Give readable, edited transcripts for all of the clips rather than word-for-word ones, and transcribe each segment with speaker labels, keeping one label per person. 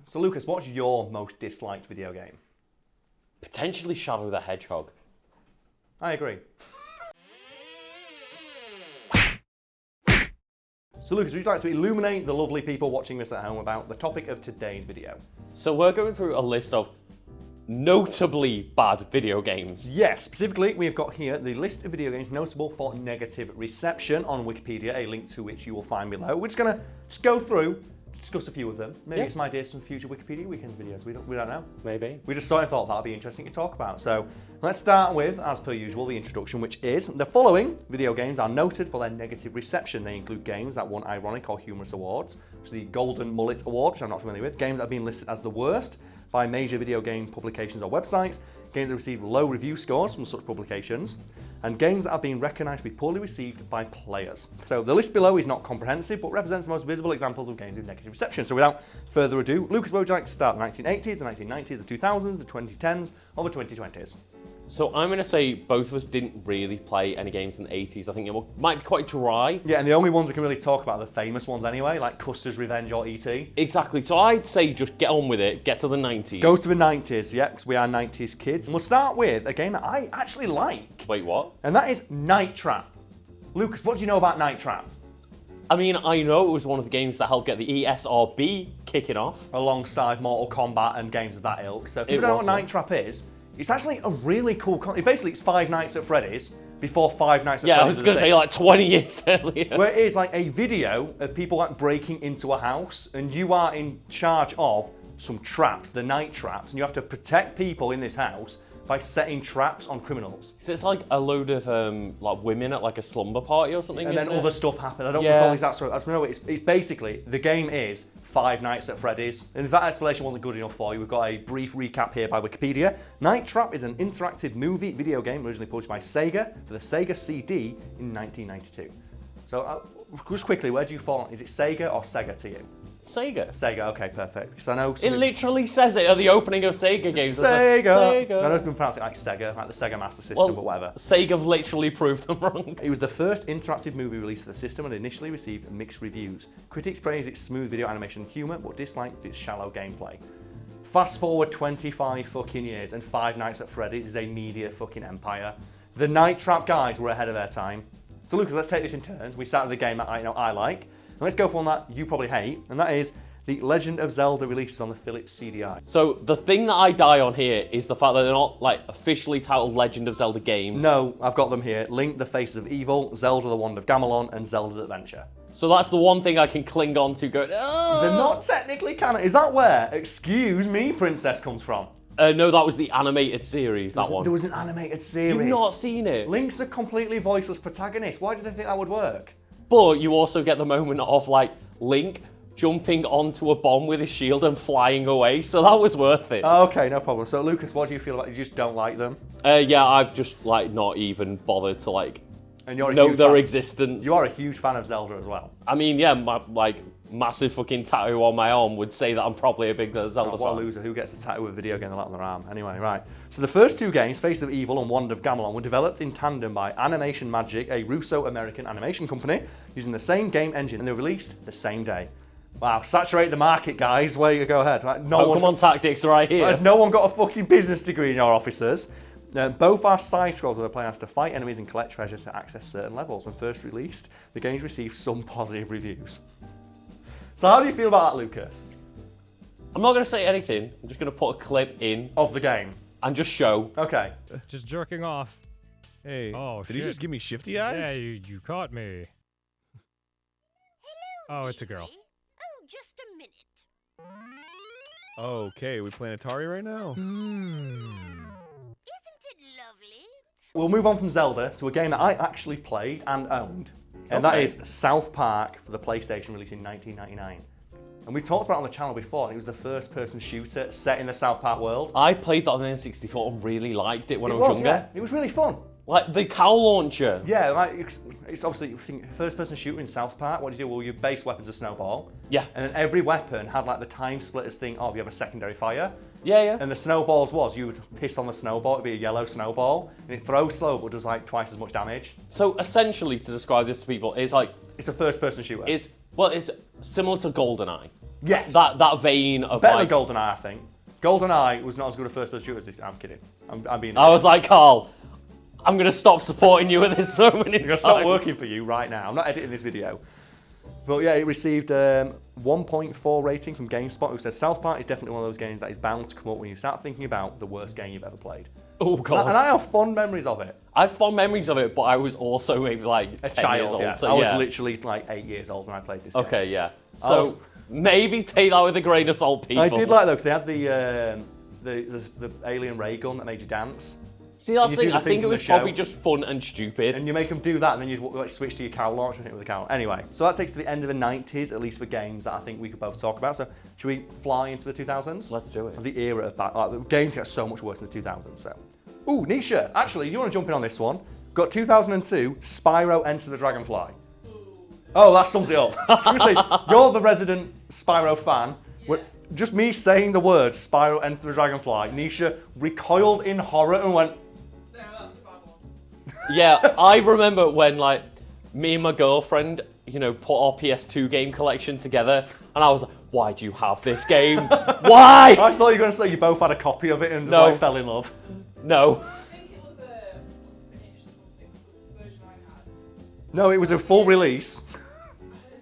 Speaker 1: So Lucas, what's your most disliked video game?
Speaker 2: Potentially Shadow the Hedgehog.
Speaker 1: I agree. So Lucas, would you like to illuminate the lovely people watching this at home about the topic of today's video?
Speaker 2: So we're going through a list of notably bad video games.
Speaker 1: Yes, specifically we've got here the list of video games notable for negative reception on Wikipedia, a link to which you will find below. We're just going to go through, discuss a few of them, maybe get some ideas from future Wikipedia Weekend videos, we don't know.
Speaker 2: Maybe.
Speaker 1: We just sort of thought that would be interesting to talk about. So let's start with, as per usual, the introduction, which is the following video games are noted for their negative reception. They include games that won ironic or humorous awards, which is the Golden Mullet Award, which I'm not familiar with, games that have been listed as the worst by major video game publications or websites, games that receive low review scores from such publications, and games that have been recognised to be poorly received by players. So the list below is not comprehensive, but represents the most visible examples of games with negative reception. So without further ado, Lucas, where would you like to start? The 1980s, the 1990s, the 2000s, the 2010s, or the 2020s?
Speaker 2: So I'm going to say both of us didn't really play any games in the 80s. I think it might be quite dry.
Speaker 1: Yeah, and the only ones we can really talk about are the famous ones anyway, like Custer's Revenge or E.T.
Speaker 2: Exactly. So I'd say just get on with it, get to the 90s.
Speaker 1: Go to the 90s, yeah, because we are 90s kids. And we'll start with a game that I actually like.
Speaker 2: Wait, what?
Speaker 1: And that is Night Trap. Lucas, what do you know about Night Trap?
Speaker 2: I mean, I know it was one of the games that helped get the ESRB kicking off.
Speaker 1: Alongside Mortal Kombat and games of that ilk. So if you don't know what Night Trap is, it's actually a really cool basically, it's Five Nights at Freddy's before Five Nights at Freddy's.
Speaker 2: Yeah, I was going to say like 20 years earlier.
Speaker 1: Where it is like a video of people like breaking into a house, and you are in charge of some traps, the night traps, and you have to protect people in this house by setting traps on criminals.
Speaker 2: So it's like a load of like women at like a slumber party or something.
Speaker 1: And then other stuff happens. I don't recall exact story. I just know it's basically the game is Five Nights at Freddy's. And if that explanation wasn't good enough for you, we've got a brief recap here by Wikipedia. Night Trap is an interactive movie video game originally published by Sega for the Sega CD in 1992. So just quickly, where do you fall? Is it Sega or Sega to you?
Speaker 2: Sega.
Speaker 1: Sega, okay, perfect. Because I know
Speaker 2: it literally says it at the opening of Sega games.
Speaker 1: Sega. Sega. I know it's been pronounced like Sega, like the Sega Master System, but whatever.
Speaker 2: Sega have literally proved them wrong.
Speaker 1: It was the first interactive movie released for the system and initially received mixed reviews. Critics praised its smooth video animation and humour, but disliked its shallow gameplay. Fast forward 25 fucking years, and Five Nights at Freddy's is a media fucking empire. The Night Trap guys were ahead of their time. So Lucas, let's take this in turns. We started with a game that I like. And let's go for one that you probably hate, and that is the Legend of Zelda releases on the Philips CDI.
Speaker 2: So the thing that I die on here is the fact that they're not like officially titled Legend of Zelda games.
Speaker 1: No, I've got them here. Link, The Faces of Evil, Zelda the Wand of Gamelon, and Zelda's Adventure.
Speaker 2: So that's the one thing I can cling on to going, oh!
Speaker 1: They're not technically canon. Is that where, excuse me, Princess comes from?
Speaker 2: No, that was the animated series, that one.
Speaker 1: There was an animated series.
Speaker 2: You've not seen it?
Speaker 1: Link's a completely voiceless protagonist. Why did they think that would work?
Speaker 2: But you also get the moment of like Link jumping onto a bomb with his shield and flying away, so that was worth it.
Speaker 1: Okay, no problem. So Lucas, what do you feel about it? You just don't like them?
Speaker 2: Yeah, I've just like not even bothered to like
Speaker 1: know
Speaker 2: their existence.
Speaker 1: You are a huge fan of Zelda as well.
Speaker 2: I mean, yeah, my like massive fucking tattoo on my arm would say that I'm probably a big Zelda fan.
Speaker 1: What a loser. Who gets a tattoo with a video game on their arm? Anyway, right. So the first two games, Face of Evil and Wand of Gamelon, were developed in tandem by Animation Magic, a Russo-American animation company, using the same game engine, and they were released the same day. Wow, saturate the market, guys. Where you go ahead. Right?
Speaker 2: Pokemon Tactics right here.
Speaker 1: Has no one got a fucking business degree in your offices? Both are side scrolls where the player has to fight enemies and collect treasure to access certain levels. When first released, the games received some positive reviews. So how do you feel about that, Lucas?
Speaker 2: I'm not going to say anything. I'm just going to put a clip in.
Speaker 1: Of the game?
Speaker 2: And just show.
Speaker 1: Okay.
Speaker 3: Just jerking off.
Speaker 4: Hey,
Speaker 3: oh,
Speaker 4: did you just give me shifty eyes?
Speaker 3: Yeah, you caught me.
Speaker 5: Hello,
Speaker 3: oh, it's a girl.
Speaker 5: Oh, just a minute.
Speaker 4: Okay, we playing Atari right now?
Speaker 5: Isn't it lovely?
Speaker 1: We'll move on from Zelda to a game that I actually played and owned. And that is South Park for the PlayStation, released in 1999. And we've talked about it on the channel before, and it was the first-person shooter set in the South Park world.
Speaker 2: I played that on the N64 and really liked it when I was younger.
Speaker 1: Yeah. It was really fun.
Speaker 2: Like the cow launcher.
Speaker 1: Yeah, like it's obviously first-person shooter in South Park. What do you do? Well, your base weapon's a snowball.
Speaker 2: Yeah.
Speaker 1: And then every weapon had like the time splitters thing of you have a secondary fire.
Speaker 2: Yeah, yeah.
Speaker 1: And the snowballs was you would piss on the snowball, it'd be a yellow snowball, and it throws slow but does like twice as much damage.
Speaker 2: So essentially, to describe this to people, is like
Speaker 1: it's a first-person shooter.
Speaker 2: It's similar to GoldenEye.
Speaker 1: Yes.
Speaker 2: that vein of
Speaker 1: Better
Speaker 2: like.
Speaker 1: than GoldenEye, I think. GoldenEye was not as good a first-person shooter as this. I'm kidding. I'm being.
Speaker 2: I was like, Carl, I'm gonna stop supporting you at this moment in
Speaker 1: I'm gonna
Speaker 2: time.
Speaker 1: stop working for you right now. I'm not editing this video. But yeah, it received 1.4 rating from GameSpot, who says South Park is definitely one of those games that is bound to come up when you start thinking about the worst game you've ever played.
Speaker 2: Oh god.
Speaker 1: And I have fond memories of it.
Speaker 2: I have fond memories of it, but I was also maybe like
Speaker 1: A
Speaker 2: 10
Speaker 1: child,
Speaker 2: years old.
Speaker 1: yeah.
Speaker 2: So
Speaker 1: I was
Speaker 2: yeah.
Speaker 1: literally like 8 years old when I played this game.
Speaker 2: Okay, yeah.
Speaker 1: I
Speaker 2: So
Speaker 1: was-
Speaker 2: maybe take that with a grain of salt, people.
Speaker 1: I did like though, because they had the alien ray gun that made you dance.
Speaker 2: See, that's
Speaker 1: you
Speaker 2: the
Speaker 1: do
Speaker 2: thing.
Speaker 1: the
Speaker 2: I
Speaker 1: thing
Speaker 2: think it
Speaker 1: from the
Speaker 2: was probably
Speaker 1: show.
Speaker 2: just fun and stupid.
Speaker 1: And you make them do that, and then you like, switch to your Karl launch and hit with the Karl. Anyway, so that takes us to the end of the 90s, at least for games that I think we could both talk about. So should we fly into the 2000s?
Speaker 2: Let's do it.
Speaker 1: Of the era of that. The games get so much worse in the 2000s. So, ooh, Nisha, actually, do you want to jump in on this one? Got 2002, Spyro Enter the Dragonfly. Oh, that sums it up. Seriously, you're the resident Spyro fan. Just me saying the words Spyro Enter the Dragonfly, Nisha recoiled in horror and went,
Speaker 2: Yeah, I remember when like me and my girlfriend, you know, put our PS2 game collection together, and I was like, "Why do you have this game? Why?"
Speaker 1: I thought you were going to say you both had a copy of it and just
Speaker 2: No.
Speaker 1: like fell in love.
Speaker 2: No.
Speaker 6: I think it was a finished or something, so the version I had.
Speaker 1: No, it was a full release.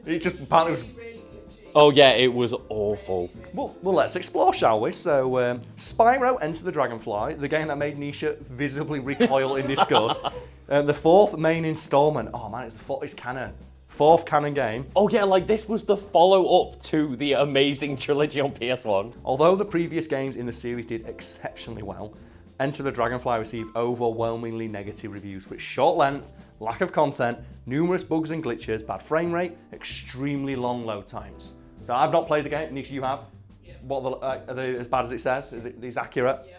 Speaker 1: It just apparently was.
Speaker 6: Really glitchy.
Speaker 2: Oh yeah, it was awful.
Speaker 1: Well, let's explore, shall we? So, Spyro Enter the Dragonfly, the game that made Nisha visibly recoil in disgust. The fourth main installment. Oh man, it's canon. Fourth canon game.
Speaker 2: Oh yeah, like this was the follow-up to the amazing trilogy on PS1.
Speaker 1: Although the previous games in the series did exceptionally well, Enter the Dragonfly received overwhelmingly negative reviews for its short length, lack of content, numerous bugs and glitches, bad frame rate, extremely long load times. So I've not played the game. Nisha, you have?
Speaker 6: Yeah.
Speaker 1: What are they as bad as it says? Is it accurate?
Speaker 6: Yeah.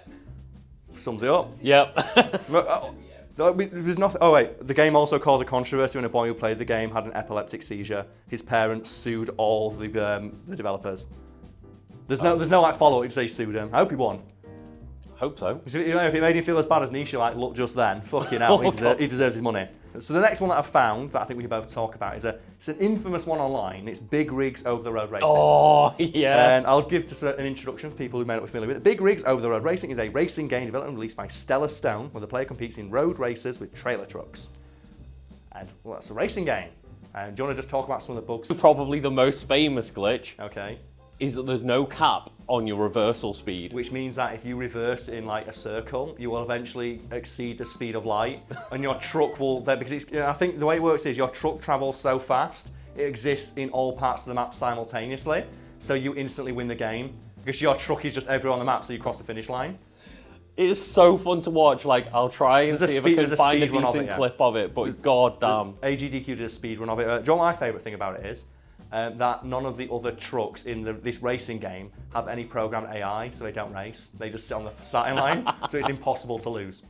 Speaker 1: Sums it up.
Speaker 2: Yep.
Speaker 1: There's nothing. Oh wait, the game also caused a controversy when a boy who played the game had an epileptic seizure. His parents sued all of the developers. There's no like follow-up. You say sued him. I hope he won.
Speaker 2: Hope so.
Speaker 1: You know, if it made him feel as bad as Nisha, like look just then, fucking hell, he deserves his money. So the next one that I found that I think we can both talk about is it's an infamous one online. It's Big Rigs Over the Road Racing.
Speaker 2: Oh yeah.
Speaker 1: And I'll give just an introduction for people who may not be familiar with it. Big Rigs Over the Road Racing is a racing game developed and released by Stellar Stone, where the player competes in road races with trailer trucks. And well, that's a racing game. And do you want to just talk about some of the bugs?
Speaker 2: Probably the most famous glitch
Speaker 1: Okay.
Speaker 2: is that there's no cap on your reversal speed.
Speaker 1: Which means that if you reverse in like a circle, you will eventually exceed the speed of light, and your truck will then, because I think the way it works is your truck travels so fast, it exists in all parts of the map simultaneously, so you instantly win the game because your truck is just everywhere on the map, so you cross the finish line.
Speaker 2: It is so fun to watch. Like I'll try and
Speaker 1: There's a
Speaker 2: see
Speaker 1: speed-
Speaker 2: if I
Speaker 1: there's
Speaker 2: can
Speaker 1: a
Speaker 2: find a
Speaker 1: speed run of it,
Speaker 2: decent
Speaker 1: yeah.
Speaker 2: clip of it, but god damn.
Speaker 1: AGDQ did a speed run of it. Do you know what my favourite thing about it is? That none of the other trucks in this racing game have any programmed AI, so they don't race. They just sit on the starting line, so it's impossible to lose.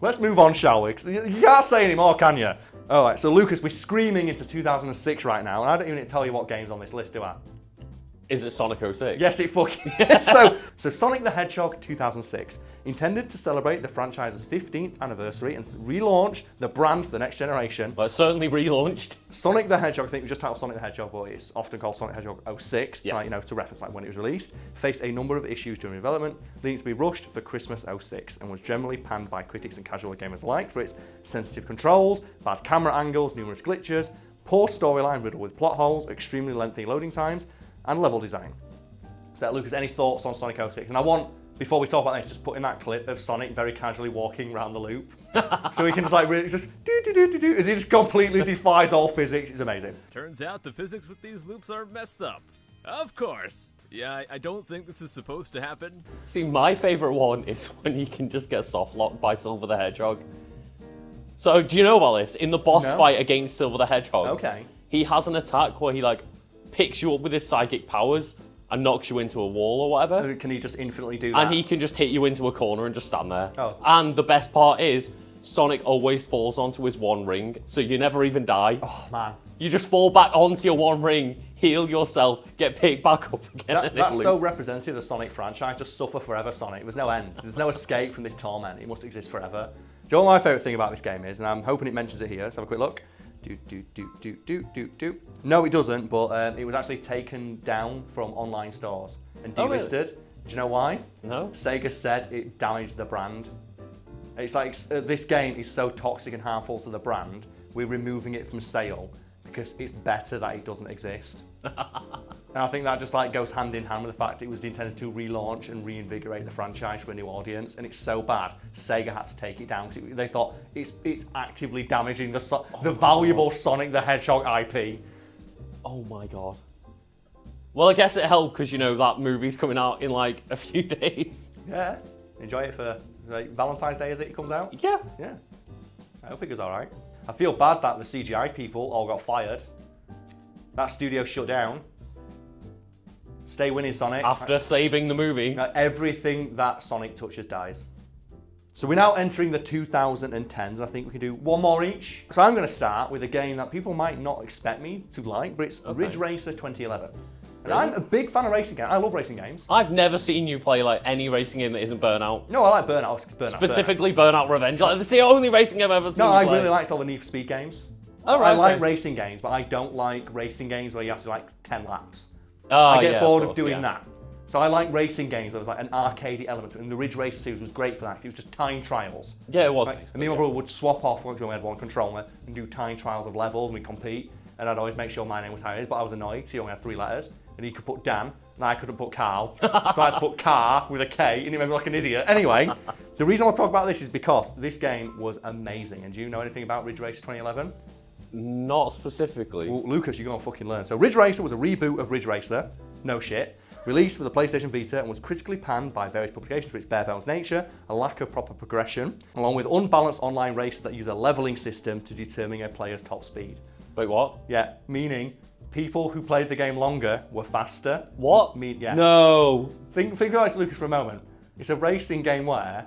Speaker 1: Let's move on, shall we? 'Cause you can't say any more, can you? All right, so Lucas, we're screaming into 2006 right now, and I don't even need to tell you what game's on this list, do I?
Speaker 2: Is it Sonic 06?
Speaker 1: Yes, it fucking is. So Sonic the Hedgehog 2006, intended to celebrate the franchise's 15th anniversary and relaunch the brand for the next generation.
Speaker 2: But certainly relaunched.
Speaker 1: Sonic the Hedgehog, I think we just titled Sonic the Hedgehog, but it's often called Sonic the Hedgehog 06, to,
Speaker 2: Yes.
Speaker 1: like, you know, to reference like when it was released, faced a number of issues during development, leading to be rushed for Christmas 06, and was generally panned by critics and casual gamers alike for its sensitive controls, bad camera angles, numerous glitches, poor storyline riddled with plot holes, extremely lengthy loading times, and level design. So Lucas, any thoughts on Sonic 06? And I want, before we talk about this, just put in that clip of Sonic very casually walking around the loop. So he can just like really just do as he just completely defies all physics. It's amazing.
Speaker 7: Turns out the physics with these loops are messed up. Of course. Yeah, I don't think this is supposed to happen.
Speaker 2: See, my favourite one is when you can just get soft locked by Silver the Hedgehog. So, do you know about this? In the boss
Speaker 1: No.
Speaker 2: fight against Silver the Hedgehog,
Speaker 1: Okay.
Speaker 2: he has an attack where he like picks you up with his psychic powers and knocks you into a wall or whatever.
Speaker 1: Can he just infinitely do that?
Speaker 2: And he can just hit you into a corner and just stand there.
Speaker 1: Oh.
Speaker 2: And the best part is, Sonic always falls onto his one ring, so you never even die.
Speaker 1: Oh man,
Speaker 2: You just fall back onto your one ring, heal yourself, get picked back up again. and it
Speaker 1: That's so
Speaker 2: loops.
Speaker 1: representative of the Sonic franchise. Just suffer forever, Sonic. There's no end. There's no escape from this torment. It must exist forever. Do you know what my favourite thing about this game is? And I'm hoping it mentions it here. Let's have a quick look. No, it doesn't, but it was actually taken down from online stores and
Speaker 2: Oh, really?
Speaker 1: delisted. Do you know why?
Speaker 2: No?
Speaker 1: Sega said it damaged the brand. It's like, this game is so toxic and harmful to the brand, we're removing it from sale because it's better that it doesn't exist. And I think that just like goes hand in hand with the fact it was intended to relaunch and reinvigorate the franchise for a new audience, and it's so bad Sega had to take it down because they thought it's actively damaging the valuable Sonic the Hedgehog IP.
Speaker 2: Oh my god. Well, I guess it helped because, you know, that movie's coming out in like a few days.
Speaker 1: Yeah, enjoy it for like, Valentine's Day as it comes out.
Speaker 2: Yeah.
Speaker 1: Yeah, I hope it goes all right. I feel bad that the CGI people all got fired. That studio shut down. Stay winning, Sonic.
Speaker 2: After saving the movie.
Speaker 1: Everything that Sonic touches dies. So we're now entering the 2010s. I think we can do one more each. So I'm going to start with a game that people might not expect me to like, but it's Ridge Racer 2011. And
Speaker 2: Really?
Speaker 1: I'm a big fan of racing games. I love racing games.
Speaker 2: I've never seen you play like any racing game that isn't Burnout.
Speaker 1: No, I like Burnout. Burnout.
Speaker 2: Specifically Burnout Revenge. Like, it's the only racing game I've ever seen
Speaker 1: No,
Speaker 2: you
Speaker 1: I
Speaker 2: play.
Speaker 1: really like all the Need for Speed games.
Speaker 2: Oh, right,
Speaker 1: I like
Speaker 2: okay.
Speaker 1: racing games, but I don't like racing games where you have to like 10 laps.
Speaker 2: Oh,
Speaker 1: I get
Speaker 2: yeah,
Speaker 1: bored of
Speaker 2: course,
Speaker 1: doing
Speaker 2: yeah.
Speaker 1: that. So I like racing games where there's like an arcadey element to it. And the Ridge Racer series was great for that. It was just time trials.
Speaker 2: Yeah, it was.
Speaker 1: Right? And me and my brother would swap off once we had one controller and do time trials of levels and we'd compete. And I'd always make sure my name was higher, but I was annoyed because he only had 3 letters. And he could put Dan, and I couldn't put Karl. So I had to put Car with a K, and he made me like an idiot. Anyway, the reason I want to talk about this is because this game was amazing. And do you know anything about Ridge Racer 2011?
Speaker 2: Not specifically.
Speaker 1: Well, Lucas, you're going to fucking learn. So Ridge Racer was a reboot of Ridge Racer. No shit. Released for the PlayStation Vita and was critically panned by various publications for its bare-bones nature, a lack of proper progression, along with unbalanced online races that use a leveling system to determine a player's top speed.
Speaker 2: Wait, what?
Speaker 1: Yeah, meaning people who played the game longer were faster.
Speaker 2: What?
Speaker 1: Yeah.
Speaker 2: No.
Speaker 1: Think about this, Lucas, for a moment. It's a racing game where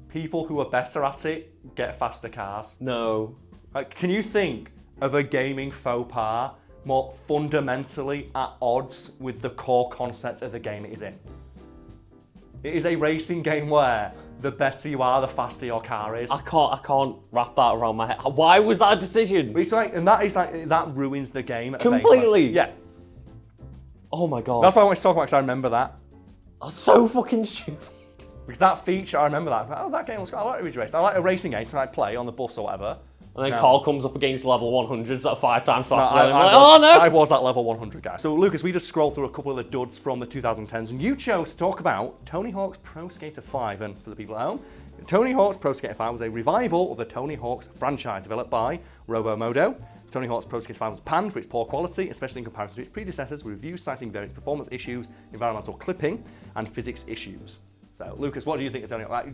Speaker 1: people who are better at it get faster cars.
Speaker 2: No.
Speaker 1: Like, can you think of a gaming faux pas more fundamentally at odds with the core concept of the game it is in? It is a racing game where the better you are, the faster your car is.
Speaker 2: I can't wrap that around my head. Why was that a decision?
Speaker 1: But it's like, and that ruins the game at a
Speaker 2: Completely.
Speaker 1: baseline. Yeah,
Speaker 2: Oh my god.
Speaker 1: that's why I want to talk about because I remember that.
Speaker 2: That's so fucking stupid.
Speaker 1: Because that feature, I remember that. Oh, that game looks good. I like Ridge Race. I like a racing game to like play on the bus or whatever.
Speaker 2: And then
Speaker 1: No.
Speaker 2: Karl comes up against level 100s at 5 times
Speaker 1: No,
Speaker 2: faster.
Speaker 1: I,
Speaker 2: and I'm
Speaker 1: I
Speaker 2: like,
Speaker 1: was,
Speaker 2: oh no!
Speaker 1: I was at level 100 guy. So Lucas, we just scrolled through a couple of the duds from the 2010s, and you chose to talk about Tony Hawk's Pro Skater 5. And for the people at home, Tony Hawk's Pro Skater 5 was a revival of the Tony Hawk's franchise developed by Robomodo. Tony Hawk's Pro Skater 5 was panned for its poor quality, especially in comparison to its predecessors, with reviews citing various performance issues, environmental clipping, and physics issues. So Lucas, what do you think of Tony Hawk?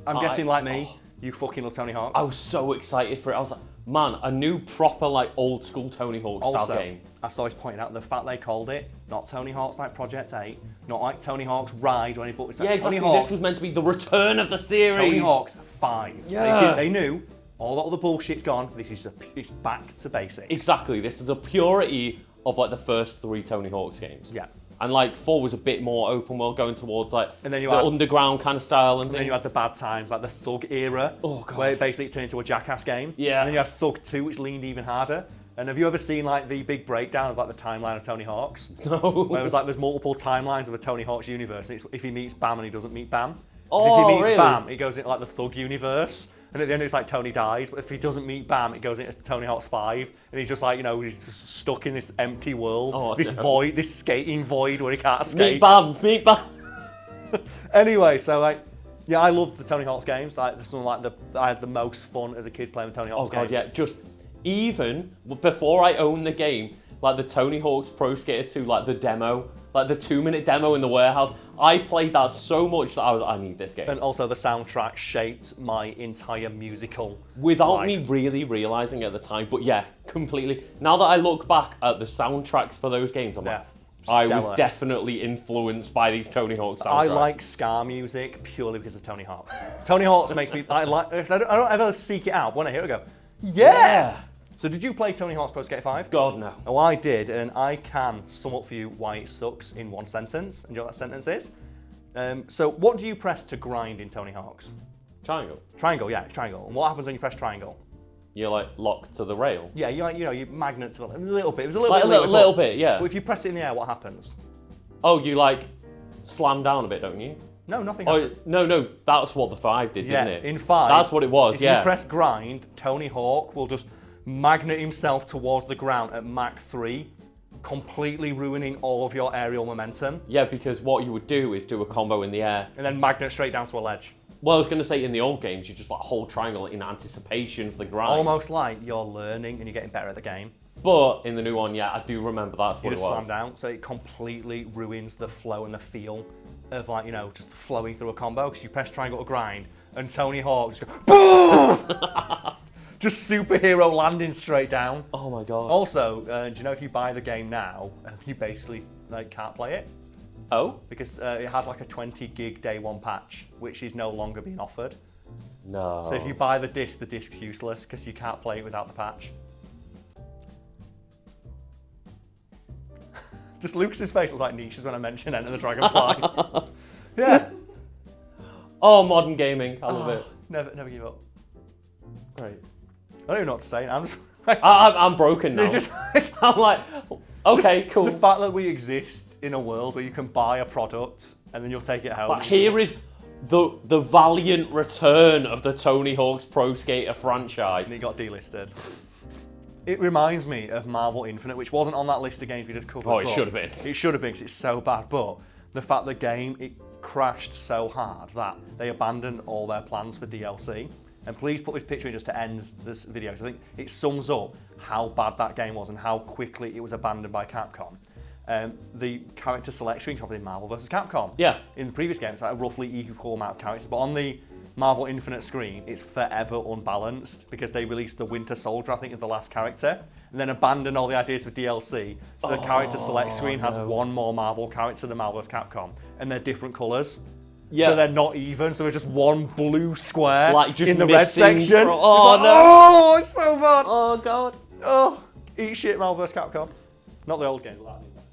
Speaker 1: I'm guessing like me, you fucking love Tony Hawk.
Speaker 2: I was so excited for it. I was like, man, a new proper like old school Tony Hawk style
Speaker 1: Also,
Speaker 2: game.
Speaker 1: I always pointed out the fact they called it not Tony Hawk's like Project 8, not like Tony Hawk's Ride or anything, but it's like
Speaker 2: Yeah, exactly.
Speaker 1: Tony Hawk's,
Speaker 2: This was meant to be the return of the series.
Speaker 1: Tony Hawk's 5.
Speaker 2: Yeah.
Speaker 1: They knew all that other bullshit's gone. This is it's back to basics.
Speaker 2: Exactly. This is the purity of like the first 3 Tony Hawk's games.
Speaker 1: Yeah.
Speaker 2: And like 4 was a bit more open world, going towards like
Speaker 1: And then you
Speaker 2: the
Speaker 1: had-
Speaker 2: underground kind of style and
Speaker 1: And then
Speaker 2: things.
Speaker 1: you had the bad times, like the Thug era,
Speaker 2: Oh, God.
Speaker 1: where it basically turned into a Jackass game.
Speaker 2: Yeah.
Speaker 1: And then you had Thug 2, which leaned even harder. And have you ever seen like the big breakdown of like the timeline of Tony Hawk's?
Speaker 2: No.
Speaker 1: Where it was like there's multiple timelines of a Tony Hawk's universe, and it's if he meets Bam and he doesn't meet Bam. 'Cause
Speaker 2: Oh,
Speaker 1: if he meets
Speaker 2: really?
Speaker 1: Bam, it goes into like the Thug universe. And at the end it's like Tony dies, but if he doesn't meet Bam, it goes into Tony Hawk's 5, and he's just like, you know, he's just stuck in this empty world,
Speaker 2: Oh,
Speaker 1: this
Speaker 2: no.
Speaker 1: void, this skating void where he can't escape.
Speaker 2: Meet Bam.
Speaker 1: Anyway, so like, yeah, I love the Tony Hawk's games. Like, this one, like I had the most fun as a kid playing Tony
Speaker 2: Oh
Speaker 1: Hawk's
Speaker 2: god,
Speaker 1: games.
Speaker 2: yeah. Just even before I owned the game, like the Tony Hawk's Pro Skater 2, like the demo, like the 2-minute demo in the warehouse, I played that so much that I need this game.
Speaker 1: And also the soundtrack shaped my entire musical
Speaker 2: Without
Speaker 1: life.
Speaker 2: me really realizing at the time, but yeah, completely. Now that I look back at the soundtracks for those games, I'm like, I was
Speaker 1: Stellar.
Speaker 2: definitely influenced by these Tony Hawk soundtracks.
Speaker 1: I like ska music purely because of Tony Hawk. Tony Hawk's makes me, I don't ever seek it out. When I hear it, I go, yeah! So did you play Tony Hawk's Pro Skater 5?
Speaker 2: God, no.
Speaker 1: Oh, I did, and I can sum up for you why it sucks in one sentence. And you know what that sentence is? So what do you press to grind in Tony Hawk's?
Speaker 2: Triangle.
Speaker 1: Triangle, yeah, triangle. And what happens when you press triangle?
Speaker 2: You're like locked to the rail.
Speaker 1: Yeah, you magnet to a little bit. It was a little
Speaker 2: Like
Speaker 1: bit.
Speaker 2: a little bit, yeah.
Speaker 1: But if you press it in the air, what happens?
Speaker 2: Oh, you like slam down a bit, don't you?
Speaker 1: No, nothing
Speaker 2: Oh,
Speaker 1: happens.
Speaker 2: no, that's what the 5 did,
Speaker 1: Yeah,
Speaker 2: didn't it?
Speaker 1: in 5.
Speaker 2: That's what it was,
Speaker 1: if
Speaker 2: yeah.
Speaker 1: you press grind, Tony Hawk will just magnet himself towards the ground at Mach 3, completely ruining all of your aerial momentum,
Speaker 2: Yeah, because what you would do is do a combo in the air.
Speaker 1: and then magnet straight down to a ledge.
Speaker 2: Well, I was going to say in the old games, you just like hold triangle in anticipation for the grind.
Speaker 1: Almost like you're learning and you're getting better at the game.
Speaker 2: But in the new one, yeah, I do remember that's
Speaker 1: You
Speaker 2: what it
Speaker 1: just
Speaker 2: was.
Speaker 1: slam down, so it completely ruins the flow and the feel of just flowing through a combo, because you press triangle to grind, and Tony Hawk just goes, BOOM! Just superhero landing straight down.
Speaker 2: Oh my god.
Speaker 1: Also, do you know if you buy the game now, you basically can't play it?
Speaker 2: Oh?
Speaker 1: Because it had like a 20 gig day one patch, which is no longer being offered.
Speaker 2: No.
Speaker 1: So if you buy the disc's useless because you can't play it without the patch. Just Lucas's face was like niches when I mentioned Enter the Dragonfly. Yeah.
Speaker 2: Oh, modern gaming. I love it.
Speaker 1: Never give up.
Speaker 2: Great.
Speaker 1: I don't even know what to say. I'm just
Speaker 2: I'm broken now.
Speaker 1: you're just like,
Speaker 2: I'm like, okay,
Speaker 1: just
Speaker 2: cool.
Speaker 1: The fact that we exist in a world where you can buy a product and then you'll take it home.
Speaker 2: But here is the valiant return of the Tony Hawk's Pro Skater franchise.
Speaker 1: And it got delisted. It reminds me of Marvel Infinite, which wasn't on that list of games we just covered.
Speaker 2: Oh, it
Speaker 1: but
Speaker 2: should have been.
Speaker 1: It should have been because it's so bad. But the fact the game, it crashed so hard that they abandoned all their plans for DLC. And please put this picture in just to end this video, because I think it sums up how bad that game was and how quickly it was abandoned by Capcom. The character select screen in Marvel vs. Capcom.
Speaker 2: Yeah.
Speaker 1: In the previous game, it's like a roughly equal amount of characters, but on the Marvel Infinite screen, it's forever unbalanced because they released the Winter Soldier, I think, is the last character, and then abandoned all the ideas for DLC. So the character select screen has one more Marvel character than Marvel vs. Capcom, and they're different colours.
Speaker 2: Yeah.
Speaker 1: So they're not even, so there's just one blue square
Speaker 2: Like, just
Speaker 1: in the red
Speaker 2: missing
Speaker 1: section.
Speaker 2: from- oh,
Speaker 1: It's like,
Speaker 2: no.
Speaker 1: Oh, it's so bad.
Speaker 2: Oh god.
Speaker 1: Oh, eat shit, Marvel vs. Capcom. Not the old game, but that.